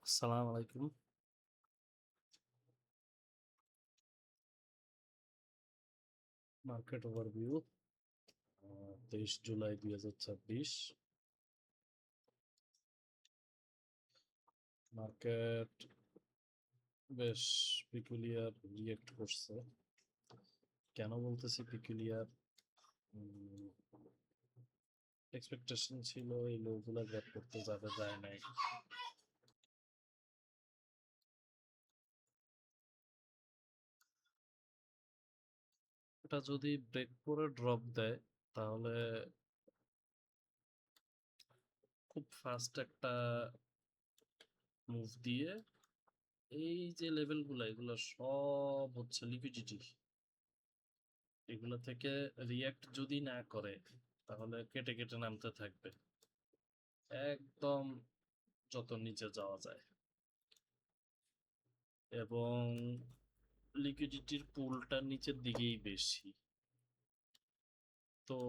আসসালামু আলাইকুম। Market overview 23 July 2026। Market বেশ পিকুলিয়ার রিয়েক্ট করছে। কেন বলতেছি পিকুলিয়ার? এক্সপেকটেশন ছিল এই লোগুলা গ্যাপ করতে যাবে, যায় নাই। এটা যদি ব্রেক করে ড্রপ দেয় তাহলে খুব ফাস্ট একটা মুভ দিয়ে এই যে লেভেলগুলো, এগুলো সব হচ্ছে লিকুইডিটি, এগুলো থেকে রিয়্যাক্ট যদি না করে তাহলে কেটে কেটে নামতে থাকবে একদম যত নিচে যাওয়া যায়। এবং লিকুইডিটির পুলটা নিচের দিকেই বেশি। তো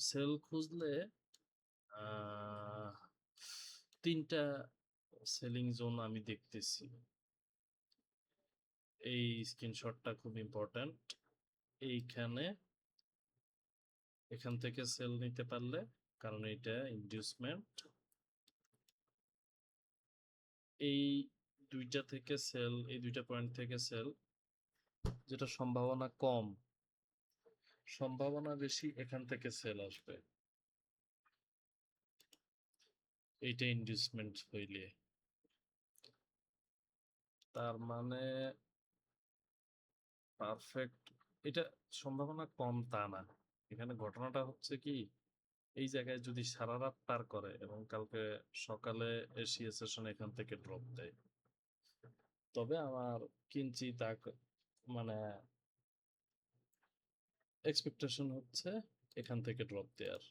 সেল খুঁজলে তিনটা সেলিং জোন আমি দেখতেছি। এই স্ক্রিনশটটা খুব ইম্পর্ট্যান্ট। এইখানে, এখান থেকে সেল নিতে পারলে, কারণ এটা ইনডিউসমেন্ট। এই দুইটা থেকে সেল, এই দুইটা পয়েন্ট থেকে সেল, যেটা সম্ভাবনা কম, সম্ভাবনা বেশি এখান থেকে সেল আসবে। এইটা ইনডিউসমেন্ট হইলে তার মানে পারফেক্ট, এটা সম্ভাবনা কম তা না। এখানে ঘটনাটা হচ্ছে কি, এই জায়গায় যদি সারা রাত পার করে এবং কালকে সকালে এশিয়া সেশন এখান থেকে ড্রপ দেয়, তবে আমার কিঞ্চিত মানে এক্সপেকটেশন হচ্ছে এখান থেকে ড্রপ দেওয়ার।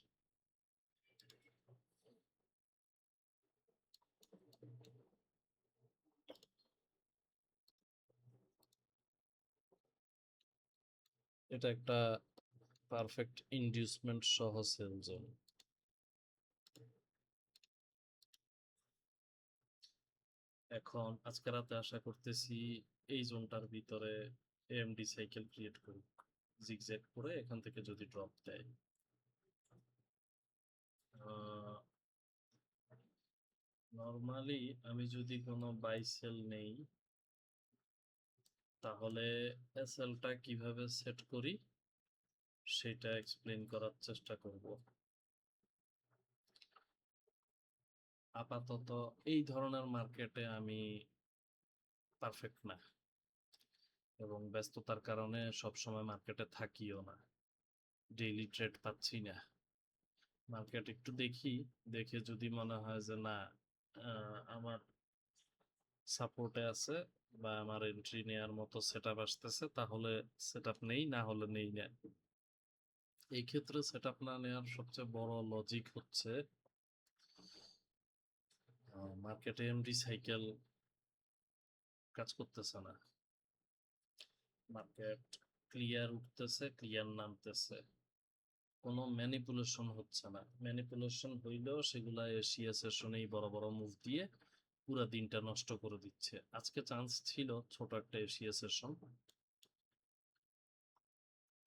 এটা একটা পারফেক্ট ইনডিউসমেন্ট সহ সেল জোন। এখন আজকে রাতে আশা করতেছি এই জোনটার ভিতরে এএমডি সাইকেল ক্রিয়েট করুক, জিগজ্যাগ করে এখান থেকে যদি ড্রপ দেয়। নর্মালি আমি যদি কোনো বাই সেল নেই তাহলে এসএলটা কিভাবে সেট করি সেটা এক্সপ্লেন করার চেষ্টা করব। আপাতত এই ধরনের মার্কেটে আমি পারফেক্ট না, এবং ব্যস্ততার কারণে সবসময় মার্কেটে থাকিও না, ডেইলি ট্রেড পাচ্ছি না। মার্কেট একটু দেখি, দেখে যদি মনে হয় যে না আমার সাপোর্টে আছে বা আমার এন্ট্রি নেওয়ার মতো সেটআপ আসতেছে, তাহলে সেটআপ নেই, না হলে নেই না। এই ক্ষেত্রে সেটআপ না নেওয়ার সবচেয়ে বড় লজিক হচ্ছে মার্কেটে এমডি সাইকেল কাজ করতেছে না। মার্কেট ক্লিয়ার উঠতেছে, ক্লিয়ার নামতেছে, কোনো ম্যানিপুলেশন হচ্ছে না। ম্যানিপুলেশন হইলেও সেগুলা এশিয়া সেশনেই বড় বড় মুভ দিয়ে পুরো দিনটা নষ্ট করে দিচ্ছে। আজকে চান্স ছিল ছোট একটা এশিয়া সেশন,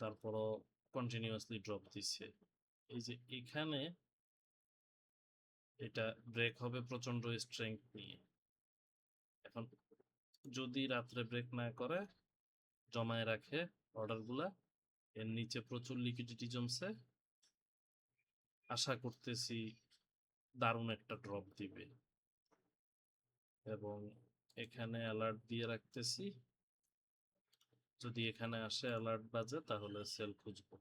তারপরও কন্টিনিউয়াসলি ড্রপ দিচ্ছে। এই যে এখানে এটা ব্রেক হবে প্রচন্ড স্ট্রেংথ নিয়ে। এখন যদি রাত্রে ব্রেক না করে, জমায় রাখে অর্ডারগুলা, এর নিচে প্রচুর লিকুইডিটি জমছে, আশা করতেছি দারুণ একটা ড্রপ দিবে। এবং এখানে অ্যালার্ট দিয়ে রাখতেছি, যদি এখানে আসে অ্যালার্ট বাজে তাহলে সেল খুঁজবো।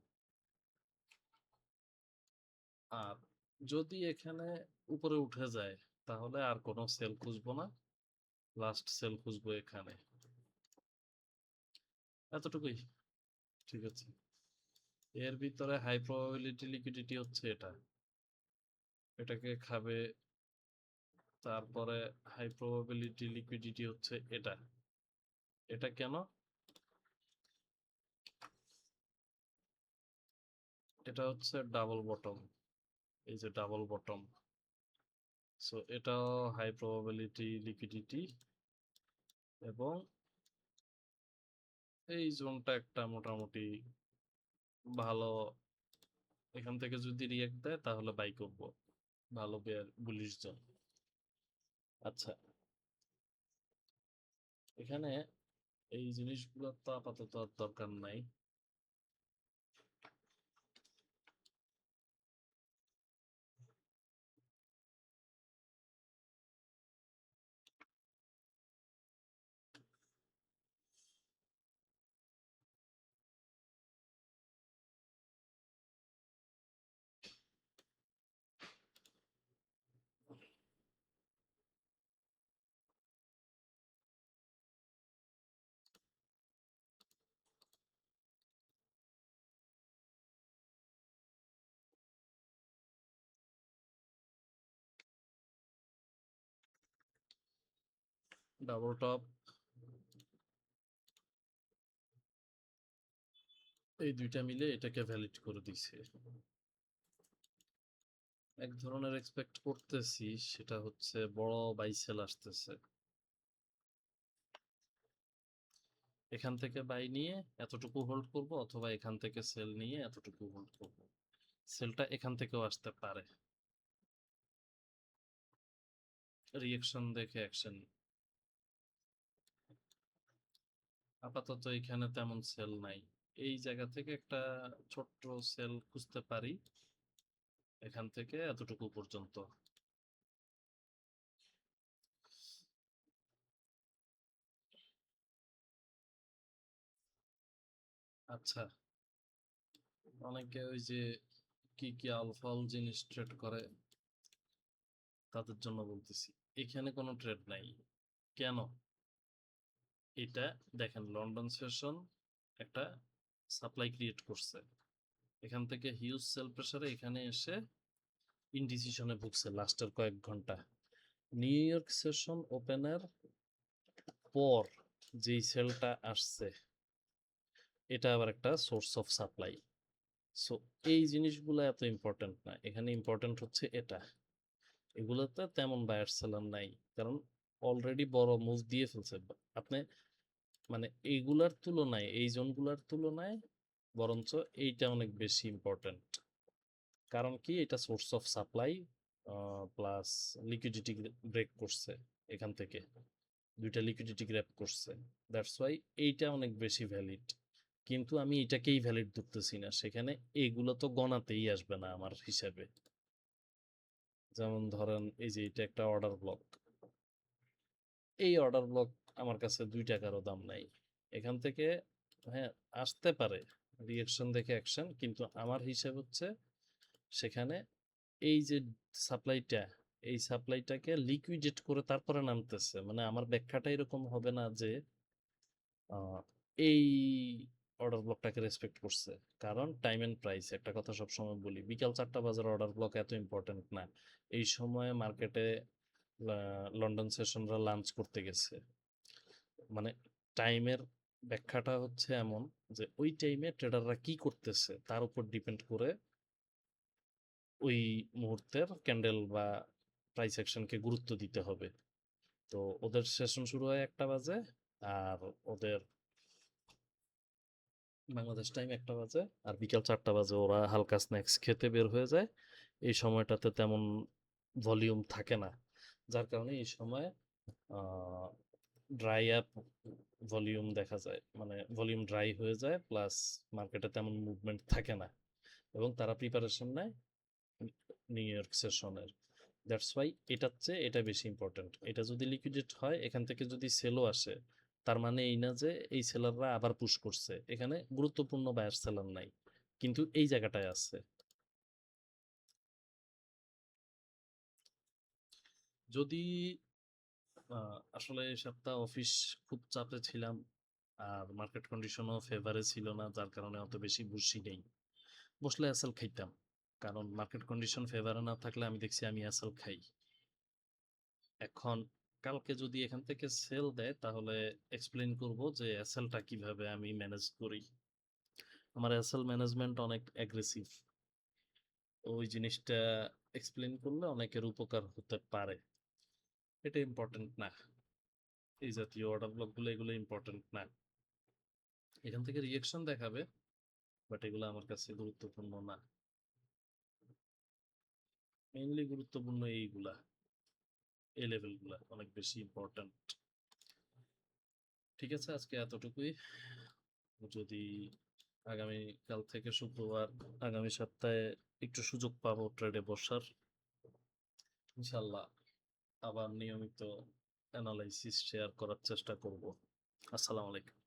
আর যদি এখানে উপরে উঠে যায় তাহলে আর কোনো সেল খুঁজবো না, লাস্ট সেল খুঁজবো এখানে। এতটুকুই, ঠিক আছে। এর ভিতরে হাই প্রবাবিলিটি লিকুইডিটি হচ্ছে এটা, এটাকে খাবে। তারপরে হাই প্রবাবিলিটি লিকুইডিটি হচ্ছে এটা। এটা কেন? এটা হচ্ছে ডাবল বটম, এই যে ডাবল বটম, সো এটাও হাই প্রবাবিলিটি লিকুইডিটি, এবং এই জোনটা একটা মোটামুটি ভালো। এখান থেকে যদি রিয়েক্ট দেয় তাহলে বাই করব, ভালো বেয়ার বুলিশ জোন। আচ্ছা, এখানে এই জিনিসগুলো তো আপাতত আর দরকার নাই। ডাবল টপ, এই দুইটা মিলে এটাকে ভ্যালিড করে দিছে। এক ধরনের এক্সপেক্ট করতেছি, সেটা হচ্ছে বড় বাই সেল আসতেছে। এখান থেকে বাই নিয়ে এতটুকু হোল্ড করব, অথবা এখান থেকে সেল নিয়ে এতটুকু হোল্ড করব। সেলটা এখান থেকেও আসতে পারে, রিঅ্যাকশন দেখে অ্যাকশন। আপাতত এখানে তেমন সেল নাই, এই জায়গা থেকে একটা ছোট্ট সেল খুঁজতে পারি, এখান থেকে এতটুকু পর্যন্ত। আচ্ছা, অনেকে ওই যে কি কি আলফাল জিনিস ট্রেড করে, তাদের জন্য বলতেছি, এখানে কোনো ট্রেড নাই। কেন? এটা দেখেন, লন্ডন সেশন একটা সাপ্লাই ক্রিয়েট করছে, এখান থেকে হিউজ সেল প্রেসারে এখানে এসে ইনডিসিশনে ভুগছে লাস্টের কয়েক ঘন্টা। নিউ ইয়র্ক সেশন ওপেনের পর যেই সেলটা আসছে, এটা আবার একটা সোর্স অফ সাপ্লাই। সো এই জিনিসগুলো এত ইম্পর্টেন্ট না, এখানে ইম্পর্টেন্ট হচ্ছে এটা। এগুলোতে তেমন বায়ার সেলার নাই, কারণ অলরেডি বড় মুভ দিয়ে ফেলছে। আপনি মানে এইগুলার তুলনায়, এই জোনগুলার তুলনায় বরঞ্চ এইটা অনেক বেশি ইম্পর্টেন্ট। কারণ কি, এটা source of supply plus liquidity break করছে, এখান থেকে দুইটা লিকুইডিটি গ্র্যাব করছে, দ্যাটস ওয়াই এইটা অনেক বেশি ভ্যালিড। কিন্তু আমি এটাকেই ভ্যালিড ধরতেছি না, সেখানে এগুলো তো গণাতেই আসবে না আমার হিসাবে। যেমন ধরেন এই যে এটা একটা অর্ডার ব্লক, এই অর্ডার ব্লক আমার কাছে 2 টাকারও দাম নাই। এখান থেকে হ্যাঁ আসতে পারে রিঅ্যাকশন দেখে অ্যাকশন, কিন্তু আমার হিসাব হচ্ছে সেখানে এই যে সাপ্লাইটা, এই সাপ্লাইটাকে লিকুইডেট করে তারপরে নামতেছে। মানে আমার ব্যাখ্যাটা এরকম হবে না যে এই অর্ডার ব্লকটাকে রেসপেক্ট করছে, কারণ টাইম এন্ড প্রাইস একটা কথা সবসময় বলি, বিকাল 4টা বাজার অর্ডার ব্লক এত ইম্পর্টেন্ট না। এই সময়ে মার্কেটে লন্ডন সেশনরা লাঞ্চ করতে গেছে, মানে টাইমের ব্যাখ্যাটা হচ্ছে এমন যে ওই টাইমে ট্রেডাররা কি করতেছে তার উপর ডিপেন্ড করে ওই মুহূর্তের ক্যান্ডেল বা প্রাইস অ্যাকশনকে গুরুত্ব দিতে হবে। তো ওদের সেশন শুরু হয় 1টা বাজে, আর ওদের বাংলাদেশ টাইম 1টা বাজে, আর বিকাল 4টা বাজে ওরা হালকা স্ন্যাক্স খেতে বের হয়ে যায়। এই সময়টাতে তেমন ভলিউম থাকে না, যার কারণে এই সময় ড্রাই আপ ভলিউম দেখা যায়, মানে ভলিউম ড্রাই হয়ে যায়, প্লাস মার্কেটে তেমন মুভমেন্ট থাকে না, এবং তারা প্রিপারেশন নেয় নিউ ইয়র্ক সেশনের। দ্যাটস ওয়াই এটার চেয়ে এটা বেশি ইম্পর্টেন্ট। এটা যদি লিকুইডেট হয়, এখান থেকে যদি সেলও আসে, তার মানে এই না যে এই সেলাররা আবার পুশ করছে, এখানে গুরুত্বপূর্ণ বায়ার সেলার নাই, কিন্তু এই জায়গাটায় আছে। যদি আসলে এই সপ্তাহ অফিস খুব চাপে ছিলাম, আর মার্কেট কন্ডিশনও ফেভারে ছিল না, যার কারণে অত বেশি বসি নেই। বসলে অ্যাসেল খাইতাম, কারণ মার্কেট কন্ডিশন ফেভারে না থাকলে আমি দেখছি আমি অ্যাসেল খাই। এখন কালকে যদি এখান থেকে সেল দেয়, তাহলে এক্সপ্লেইন করব যে অ্যাসেলটা কিভাবে আমি ম্যানেজ করি। আমার অ্যাসেল ম্যানেজমেন্ট অনেক অ্যাগ্রেসিভ। ওই জিনিসটা এক্সপ্লেইন করলে অনেকের উপকার হতে পারে। এটা ইম্পর্টেন্ট না। এই জাতীয় অর্ডার ব্লকগুলো এগুলো ইম্পর্টেন্ট না। এখান থেকে রিঅ্যাকশন দেখাবে, বাট এগুলো আমার কাছে গুরুত্বপূর্ণ না। মেইনলি গুরুত্বপূর্ণ এইগুলা, এই লেভেলগুলা অনেক বেশি ইম্পর্টেন্ট। ঠিক আছে, আজকে এতটুকুই। যদি আগামীকাল থেকে শুক্রবার, আগামী সপ্তাহে একটু সুযোগ পাবো ট্রেডে বসার, ইনশাল্লাহ আবার নিয়মিত অ্যানালাইসিস শেয়ার করার চেষ্টা করব। আসসালামু আলাইকুম।